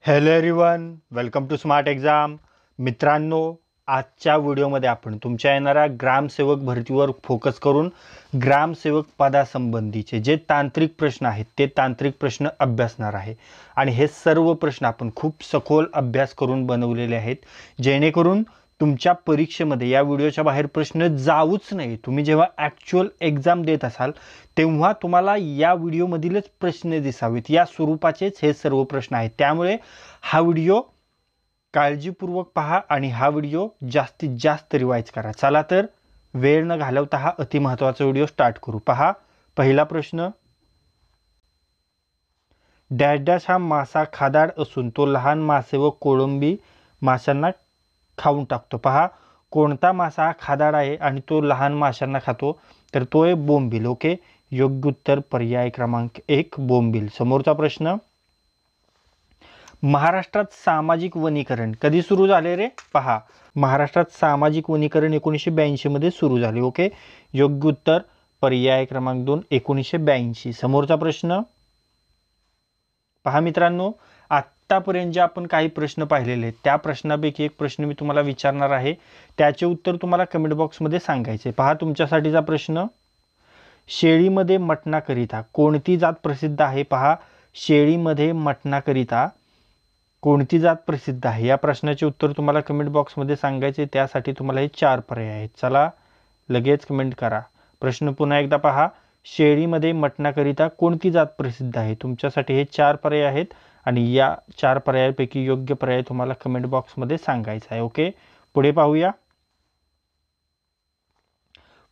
Hello everyone, welcome to smart exam. मित्रांनो, आजच्या व्हिडिओमध्ये आपण तुमच्या येणाऱ्या ग्रामसेवक भरतीवर फोकस करून ग्रामसेवक पदासंबंधीचे जे तांत्रिक प्रश्न आहेत ते तांत्रिक प्रश्न अभ्यासणार आहे. आणि हे सर्व प्रश्न आपण खूप सखोल अभ्यास करून बनवलेले आहेत, जेणेकरून तुमच्या परीक्षेमध्ये या व्हिडिओच्या बाहेर प्रश्न जाऊच नाही. तुम्ही जेव्हा ॲक्च्युअल एक्झाम देत असाल तेव्हा तुम्हाला या व्हिडिओमधीलच प्रश्न दिसावेत, या स्वरूपाचेच हे सर्व प्रश्न आहेत. त्यामुळे हा व्हिडिओ काळजीपूर्वक पहा आणि हा व्हिडिओ जास्तीत जास्त रिवाइज करा. चला तर वेळ न घालवता हा अतिमहत्त्वाचा व्हिडिओ स्टार्ट करू. पहा, पहिला प्रश्न. डॅश डॅश हा मासा खादाड असून तो लहान मासे व कोळंबी माशांना खाऊन टाकतो. पहा, कोणता मासा हा खादाड आहे आणि तो लहान माशांना खातो? तर तो आहे बोंबील. ओके, योग्य उत्तर पर्याय क्रमांक 1 बोंबील. समोरचा प्रश्न. महाराष्ट्रात सामाजिक वनीकरण कधी सुरू झाले रे? पहा, महाराष्ट्रात सामाजिक वनीकरण 1982 मध्ये सुरू झाले. ओके, योग्य उत्तर पर्याय क्रमांक 2 1982. समोरचा प्रश्न. पहा मित्रांनो, आत्तापर्यंत जे आपण काही प्रश्न पाहिलेले आहेत त्या प्रश्नापैकी एक प्रश्न मी तुम्हाला विचारणार आहे, त्याचे उत्तर तुम्हाला कमेंट बॉक्समध्ये सांगायचे. पहा, तुमच्यासाठीचा प्रश्न. शेळीमध्ये मटणाकरिता कोणती जात प्रसिद्ध आहे? पहा, शेळीमध्ये मटणाकरिता कोणती जात प्रसिद्ध आहे? या प्रश्नाचे उत्तर तुम्हाला कमेंट बॉक्समध्ये सांगायचे. त्यासाठी तुम्हाला हे 4 पर्याय आहेत. चला लगेच कमेंट करा. प्रश्न पुन्हा एकदा पहा, शेळीमध्ये मटणाकरिता कोणती जात प्रसिद्ध आहे? तुमच्यासाठी हे 4 पर्याय आहेत आणि या 4 पर्यायापैकी योग्य पर्याय तुम्हाला कमेंट बॉक्समध्ये सांगायचा आहे. ओके, पुढे पाहूया.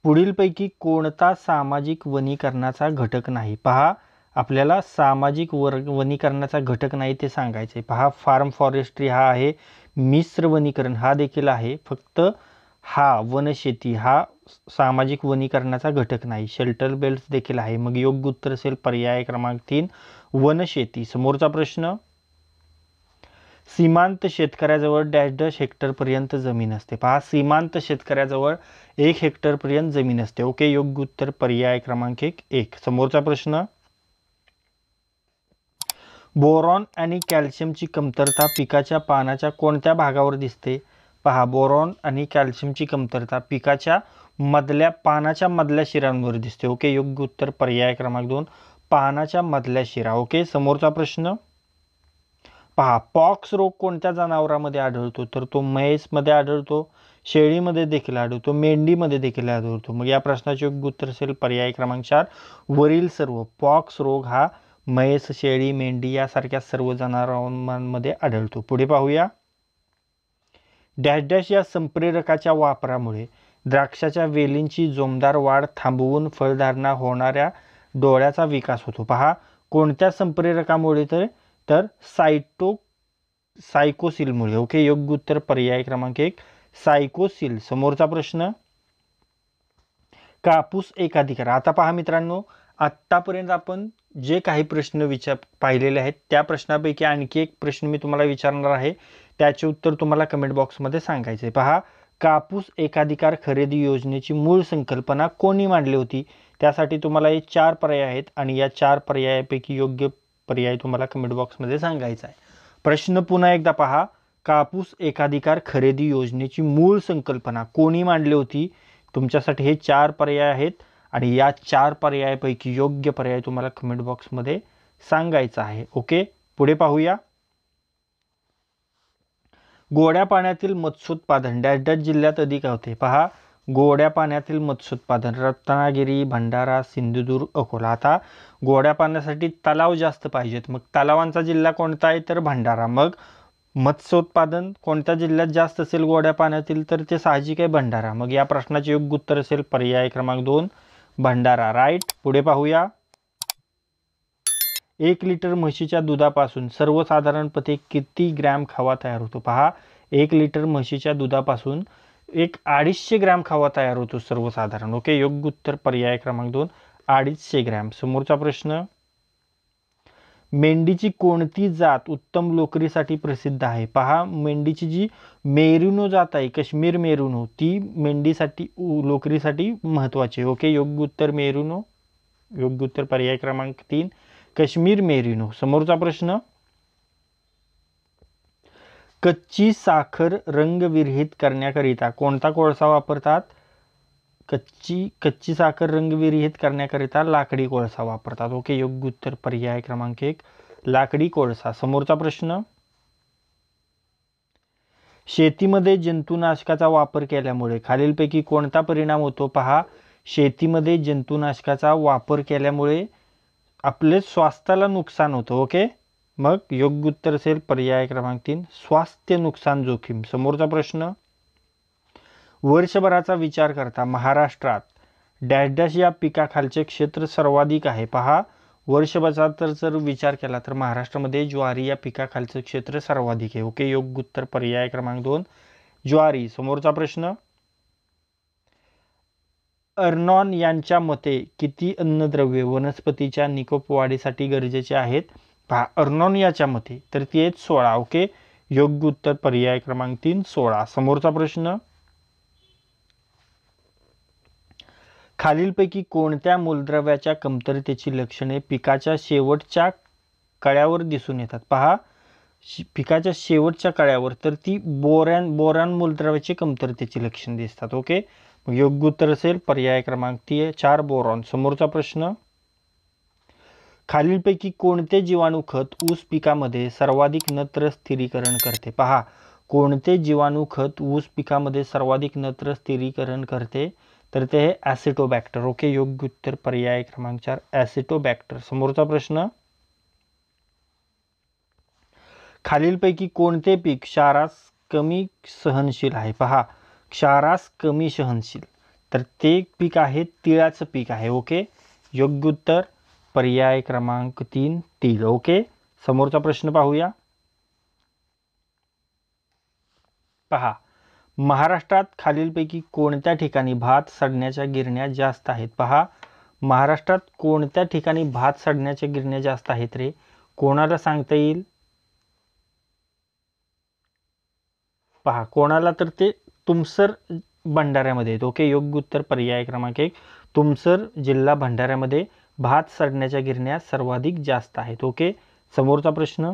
पुढीलपैकी कोणता सामाजिक वनीकरणाचा घटक नाही? पहा, आपल्याला सामाजिक वनीकरणाचा घटक नाही ते सांगायचे. पहा, फार्म फॉरेस्ट्री हा आहे, मिश्र वनीकरण हा देखील आहे, फक्त हा वनशेती हा सामाजिक वनीकरणाचा घटक नाही. शेल्टर बेल्ट देखील आहे. मग योग्य उत्तर असेल पर्याय क्रमांक 3 वनशेती. समोरचा प्रश्न. सीमांत शेतकऱ्याजवळ डॅश डॅश हेक्टरपर्यंत जमीन असते. पहा, सीमांत शेतकऱ्याजवळ 1 हेक्टरपर्यंत जमीन असते. ओके, योग्य उत्तर पर्याय क्रमांक 1. समोरचा प्रश्न. बोरॉन आणि कॅल्शियमची कमतरता पिकाच्या पानाच्या कोणत्या भागावर दिसते? पहा, बोरॉन आणि कॅल्शियमची कमतरता पिकाच्या पानाच्या मधल्या शिरांवर दिसते. ओके, योग्य उत्तर पर्याय क्रमांक 2 पानाच्या मधल्या शिरा. ओके, समोरचा प्रश्न. पहा, पॉक्स रोग कोणत्या जनावरांमध्ये आढळतो? तर तो म्हैसमध्ये आढळतो, शेळीमध्ये देखील आढळतो, मेंढीमध्ये देखील आढळतो. मग या प्रश्नाचे योग्य उत्तर असेल पर्याय क्रमांक 4 वरील सर्व. पॉक्स रोग हा म्हैस, शेळी, मेंढी यासारख्या सर्व जनावरांमध्ये आढळतो. पुढे पाहूया. डॅश डॅश या संप्रेरकाच्या वापरामुळे द्राक्षाच्या वेलींची जोमदार वाढ थांबवून फळधारणा होणाऱ्या डोळ्याचा विकास होतो. पहा, कोणत्या संप्रेरकामुळे? तर सायकोसिलमुळे. ओके, योग्य उत्तर पर्याय क्रमांक 1 सायकोसिल. समोरचा प्रश्न. कापूस एकाधिकार. आता पहा मित्रांनो, आत्तापर्यंत आपण जे काही प्रश्न पाहिलेले आहेत त्या प्रश्नापैकी आणखी एक प्रश्न मी तुम्हाला विचारणार आहे, त्याचे उत्तर तुम्हाला कमेंट बॉक्समध्ये सांगायचे. पहा, कापूस एकाधिकार खरेदी योजनेची मूळ संकल्पना कोणी मांडली होती? त्यासाठी तुम्हाला हे 4 पर्याय आहेत आणि या 4 पर्यायापैकी योग्य पर्याय तुम्हाला कमेंट बॉक्समध्ये सांगायचा आहे. प्रश्न पुन्हा एकदा पहा, कापूस एकाधिकार खरेदी योजनेची मूळ संकल्पना कोणी मांडली होती? तुमच्यासाठी हे 4 पर्याय आहेत आणि या 4 पर्यायापैकी योग्य पर्याय तुम्हाला कमेंट बॉक्समध्ये सांगायचा आहे. ओके, पुढे पाहूया. गोड्या पाण्यातील मत्स्योत्पादन डॅश डॅश जिल्ह्यात अधिक होते. पहा, गोड्या पाण्यातील मत्स्योत्पादन रत्नागिरी, भंडारा, सिंधुदुर्ग, अकोला. आता गोड्या पाण्यासाठी तलाव जास्त पाहिजेत, मग तलावांचा जिल्हा कोणता आहे? तर भंडारा. मग मत्स्योत्पादन कोणत्या जिल्ह्यात जास्त असेल गोड्या पाण्यातील? तर ते साहजिक आहे भंडारा. मग या प्रश्नाचे योग्य उत्तर असेल पर्याय क्रमांक 2 भंडारा. राईट. पुढे पाहूया. 1 लिटर म्हशीच्या दुधापासून सर्वसाधारणपणे किती ग्रॅम खवा तयार होतो? पहा, 1 लिटर म्हशीच्या दुधापासून 250 ग्रॅम खवा तयार होतो सर्वसाधारण. ओके, योग्य उत्तर पर्याय क्रमांक 2 250 ग्रॅम. समोरचा प्रश्न. मेंढीची कोणती जात उत्तम लोकरीसाठी प्रसिद्ध आहे? पहा, मेंढीची जी मेरिनो जात आहे, काश्मीर मेरिनो, ती मेंढीसाठी लोकरीसाठी महत्त्वाची आहे. ओके, योग्य उत्तर मेरिनो. योग्य उत्तर पर्याय क्रमांक 3 काश्मीर मेरिनो. समोरचा प्रश्न. कच्ची साखर रंगविरहित करण्याकरिता कोणता कोळसा वापरतात? कच्ची साखर रंगविरहित करण्याकरिता लाकडी कोळसा वापरतात. ओके, योग्य उत्तर पर्याय क्रमांक 1 लाकडी कोळसा. समोरचा प्रश्न, शेतीमध्ये जंतुनाशकाचा वापर केल्यामुळे खालीलपैकी कोणता परिणाम होतो? पहा, शेतीमध्ये जंतुनाशकाचा वापर केल्यामुळे आपले स्वास्थ्याला नुकसान होतं. ओके, मग योग्य उत्तर असेल पर्याय क्रमांक 3 स्वास्थ्य नुकसान जोखीम. समोरचा प्रश्न, वर्षभराचा विचार करता महाराष्ट्रात डॅश डॅश या पिकाखालचे क्षेत्र सर्वाधिक आहे. पहा, वर्षभराचा जर विचार केला तर महाराष्ट्रामध्ये ज्वारी या पिकाखालचं क्षेत्र सर्वाधिक आहे. ओके, योग्य उत्तर पर्याय क्रमांक 2 ज्वारी. समोरचा प्रश्न, अर्नॉन यांच्या मते किती अन्नद्रव्ये वनस्पतीच्या निकोप वाढीसाठी गरजेचे आहेत? पहा, अर्नॉन याच्या मते तर ती आहेत 16. ओके, योग्य उत्तर पर्याय क्रमांक 3 16. समोरचा प्रश्न, खालीलपैकी कोणत्या मूलद्रव्याच्या कमतरतेची लक्षणे पिकाच्या शेवटच्या कळ्यावर दिसून येतात? पहा, पिकाच्या शेवटच्या कळ्यावर तर ती बोरॉन मूलद्रव्याची कमतरतेची लक्षणे दिसतात. ओके, मग योग्य उत्तर असेल पर्याय क्रमांक 4 बोरॉन. समोरचा प्रश्न, खालीलपैकी कोणते जीवाणू खत ऊस पिकामध्ये सर्वाधिक नत्र स्थिरीकरण करते? पहा, कोणते जीवाणू खत ऊस पिकामध्ये सर्वाधिक नत्र स्थिरीकरण करते? तर ते ॲसिटोबॅक्टर. ओके, योग्य उत्तर पर्याय क्रमांक 4 ॲसिटोबॅक्टर. समोरचा प्रश्न, खालीलपैकी कोणते पीक क्षारास कमी सहनशील आहे? पहा, क्षारास कमी सहनशील तर ते पीक आहे तिळाचं पीक आहे. ओके, योग्य उत्तर पर्याय क्रमांक 3 तीळ. ओके, समोरचा प्रश्न पाहूया. पहा, महाराष्ट्रात खालीलपैकी कोणत्या ठिकाणी भात सडण्याच्या गिरण्या जास्त आहेत? पहा, महाराष्ट्रात कोणत्या ठिकाणी भात सडण्याच्या गिरण्या जास्त आहेत रे? कोणाला सांगता येईल? पहा, कोणाला तर ते तुमसर भंडाऱ्यामध्ये आहेत. ओके, योग्य उत्तर पर्याय क्रमांक 1 तुमसर जिल्हा भंडाऱ्यामध्ये भात सडण्याच्या गिरण्या सर्वाधिक जास्त आहेत. ओके, समोरचा प्रश्न,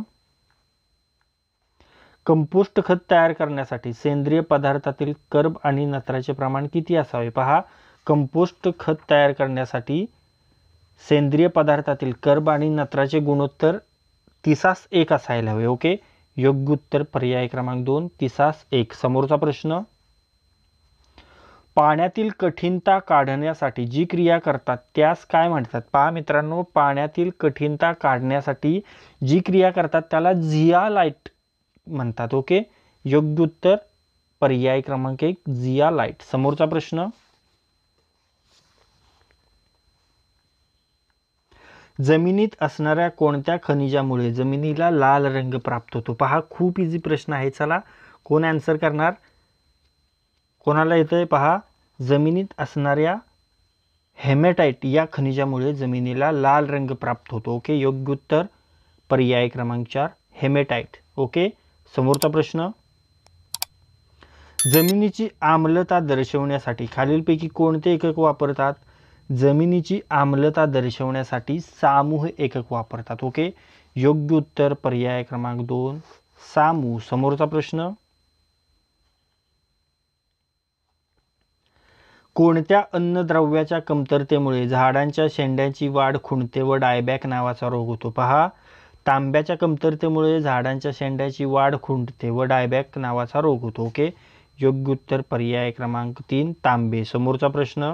कंपोस्ट खत तयार करण्यासाठी सेंद्रिय पदार्थातील कर्ब आणि नत्राचे प्रमाण किती असावे? पहा, कंपोस्ट खत तयार करण्यासाठी सेंद्रिय पदार्थातील कर्ब आणि नत्राचे गुणोत्तर 30:1 असायला हवे. ओके, योग्य उत्तर पर्याय क्रमांक 2 30:1. समोरचा प्रश्न, पाण्यातील कठीणता काढण्यासाठी जी क्रिया करतात त्यास काय म्हणतात? पहा मित्रांनो, पाण्यातील कठीणता काढण्यासाठी जी क्रिया करतात त्याला झियालाइट म्हणतात. ओके, योग्य उत्तर पर्याय क्रमांक 1 झियालाइट. समोरचा प्रश्न, जमिनीत असणाऱ्या कोणत्या खनिजामुळे जमिनीला लाल रंग प्राप्त होतो? पहा, खूप इझी प्रश्न आहे. चला, कोण आन्सर करणार? कोणाला येतंय? पहा, जमिनीत असणाऱ्या हेमॅटाइट या खनिजामुळे जमिनीला लाल रंग प्राप्त होतो. ओके, योग्य उत्तर पर्याय क्रमांक 4 हेमॅटाइट. ओके, समोरचा प्रश्न, जमिनीची आम्लता दर्शवण्यासाठी खालीलपैकी कोणते एकक वापरतात? जमिनीची आम्लता दर्शवण्यासाठी सामूह एकक वापरतात. ओके, योग्य उत्तर पर्याय क्रमांक 2 सामूह. समोरचा प्रश्न, कोणत्या अन्नद्रव्याच्या कमतरतेमुळे झाडांच्या शेंड्याची वाढ खुंटते व डायबॅक नावाचा रोग होतो? पहा, तांब्याच्या कमतरतेमुळे झाडांच्या शेंड्याची वाढ खुंटते व डायबॅक नावाचा रोग होतो. ओके, योग्य उत्तर पर्याय क्रमांक 3 तांबे. समोरचा प्रश्न,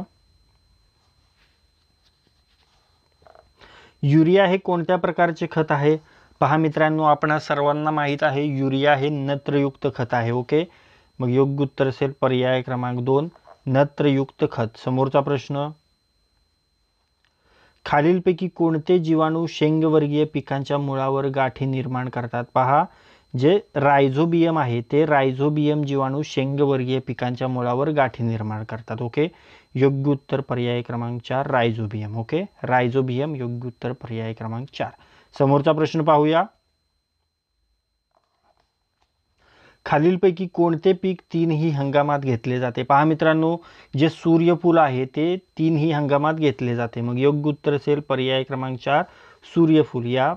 युरिया हे कोणत्या प्रकारचे खत आहे? पहा मित्रांनो, आपणा सर्वांना माहीत आहे युरिया हे नत्रयुक्त खत आहे. ओके, मग योग्य उत्तर असेल पर्याय क्रमांक 2 नत्रयुक्त खत. समोरचा प्रश्न, खालीलपैकी कोणते जीवाणू शेंगवर्गीय पिकांच्या मुळावर गाठी निर्माण करतात? पहा, जे रायझोबियम आहे ते रायझोबियम जीवाणू शेंगवर्गीय पिकांच्या मुळावर गाठी निर्माण करतात. ओके, योग्य उत्तर पर्याय क्रमांक 4 रायझोबियम. ओके, रायझोबियम योग्य उत्तर पर्याय क्रमांक 4. समोरचा प्रश्न पाहूया. खालीलपैकी कोणते पीक तीनही हंगामात घेतले जाते? पहा मित्रांनो, जे सूर्यफूल आहे ते तीनही हंगामात घेतले जाते. मग योग्य उत्तर असेल पर्याय क्रमांक 4 सूर्यफूल. या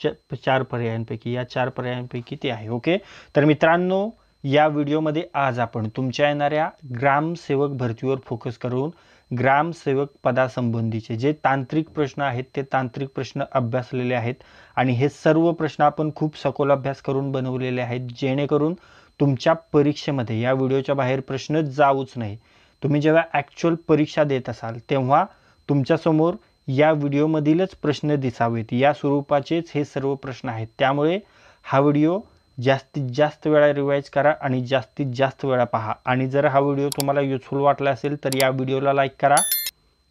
चार पर्यायांपैकी, या 4 पर्यायांपैकी ते आहे. ओके. तर मित्रांनो, या व्हिडिओमध्ये आज आपण तुमच्या येणाऱ्या ग्रामसेवक भरतीवर फोकस करून ग्रामसेवक पदासंबंधीचे जे तांत्रिक प्रश्न आहेत ते तांत्रिक प्रश्न अभ्यासलेले आहेत आणि हे सर्व प्रश्न आपण खूप सखोल अभ्यास करून बनवलेले आहेत, जेणेकरून तुमच्या परीक्षेमध्ये या व्हिडिओच्या बाहेर प्रश्न जाऊच नाही. तुम्ही जेव्हा ॲक्च्युअल परीक्षा देत असाल तेव्हा तुमच्यासमोर या व्हिडिओमधीलच प्रश्न दिसावेत, या स्वरूपाचेच हे सर्व प्रश्न आहेत. त्यामुळे हा व्हिडिओ जास्तीत जास्त वेळा रिवाईज करा आणि जास्तीत जास्त वेळा पहा. आणि जर हा व्हिडिओ तुम्हाला युजफुल वाटला असेल तर या व्हिडिओला लाईक करा.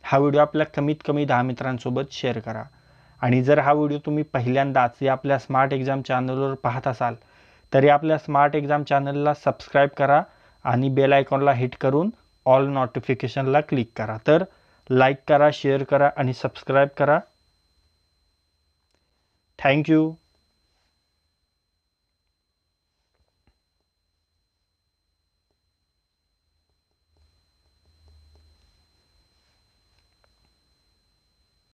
हा व्हिडिओ आपल्या कमीत कमी 10 मित्रांसोबत शेअर करा. आणि जर हा व्हिडिओ तुम्ही पहिल्यांदाच या आपल्या स्मार्ट एक्झाम चॅनलवर पाहत असाल तर या आपल्या स्मार्ट एक्झाम चॅनलला सबस्क्राईब करा आणि बेल आयकॉनला हिट करून ऑल नोटिफिकेशनला क्लिक करा. तर लाईक करा, शेअर करा आणि सबस्क्राईब करा. थँक्यू.